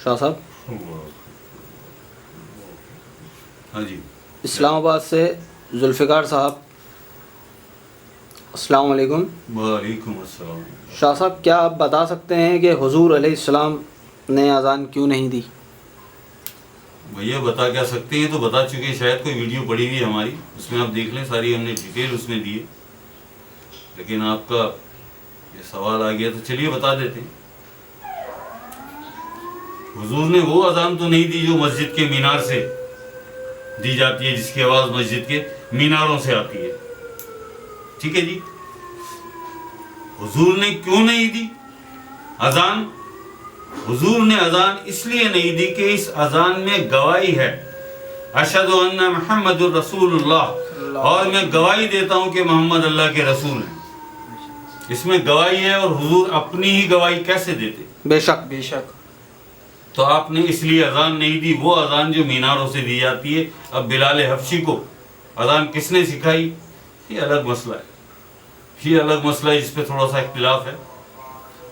شاہ صاحب ہاں جی اسلام آباد سے ذوالفقار صاحب، السلام علیکم۔ وعلیکم السلام۔ شاہ صاحب کیا آپ بتا سکتے ہیں کہ حضور علیہ السلام نے اذان کیوں نہیں دی؟ بھیا بتا کیا سکتے ہیں، تو بتا چکے، شاید کوئی ویڈیو پڑی ہوئی ہماری، اس میں آپ دیکھ لیں، ساری ہم نے ڈیٹیل اس میں دی ہے، لیکن آپ کا یہ سوال آ گیا تو چلیے بتا دیتے ہیں۔ حضور نے وہ اذان تو نہیں دی جو مسجد کے مینار سے دی جاتی ہے، جس کی آواز مسجد کے میناروں سے آتی ہے، ٹھیک ہے جی۔ حضور نے کیوں نہیں دی اذان؟ حضور نے اذان اس لیے نہیں دی کہ اس اذان میں گواہی ہے، اشہد ان محمد الرسول اللہ، اور میں گواہی دیتا ہوں کہ محمد اللہ کے رسول ہیں، اس میں گواہی ہے، اور حضور اپنی ہی گواہی کیسے دیتے؟ بے شک بے شک۔ تو آپ نے اس لیے اذان نہیں دی، وہ اذان جو میناروں سے دی جاتی ہے۔ اب بلال حبشی کو اذان کس نے سکھائی، یہ الگ مسئلہ ہے، یہ الگ مسئلہ ہے، جس پہ تھوڑا سا اختلاف ہے۔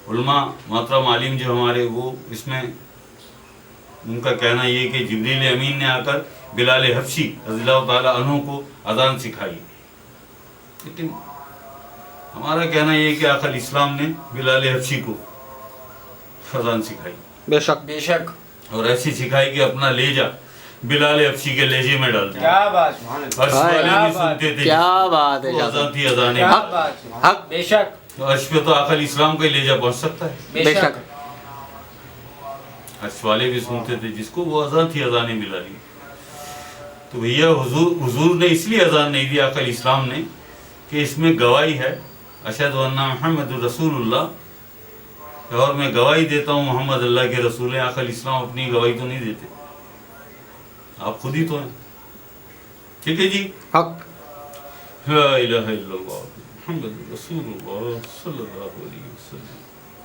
علماء محترم عالم جو ہمارے، وہ اس میں ان کا کہنا یہ کہ جبریل امین نے آ کر بلال حبشی رضی اللہ تعالیٰ عنہ کو اذان سکھائی، لیکن ہمارا کہنا یہ کہ آقا اسلام نے بلال حبشی کو اذان سکھائی، بے شک بے شک۔ اور ایسی سکھائی کہ اپنا لہجہ بلال حبشی کے لہجے میں ڈال دیا۔ کیا بات، عرش والے بھی سنتے تھے، کیا بات ہے وہ شاہ صاحب، اذان تھی، اذان کیا حق۔ بات، حق بے شک تو عرش پہ تو آقا اسلام کا ہی لہجہ پہنچ سکتا ہے، بے شک۔ عرش والے بھی سنتے تھے، جس کو وہ اذان تھی، اذان بلالی۔ تو بھیا حضور نے اس لیے اذان نہیں دی آقا اسلام نے کہ اس میں گواہی ہے، اشہد ان محمد الرسول اللہ، اور میں گواہی دیتا ہوں محمد اللہ کے رسول ہیں۔ آقا اسلام اپنی گواہی تو نہیں دیتے، آپ خود ہی تو ہیں، ٹھیک ہے جی۔ حق۔ لا الہ الا اللہ محمد رسول اللہ صلی اللہ علیہ وسلم۔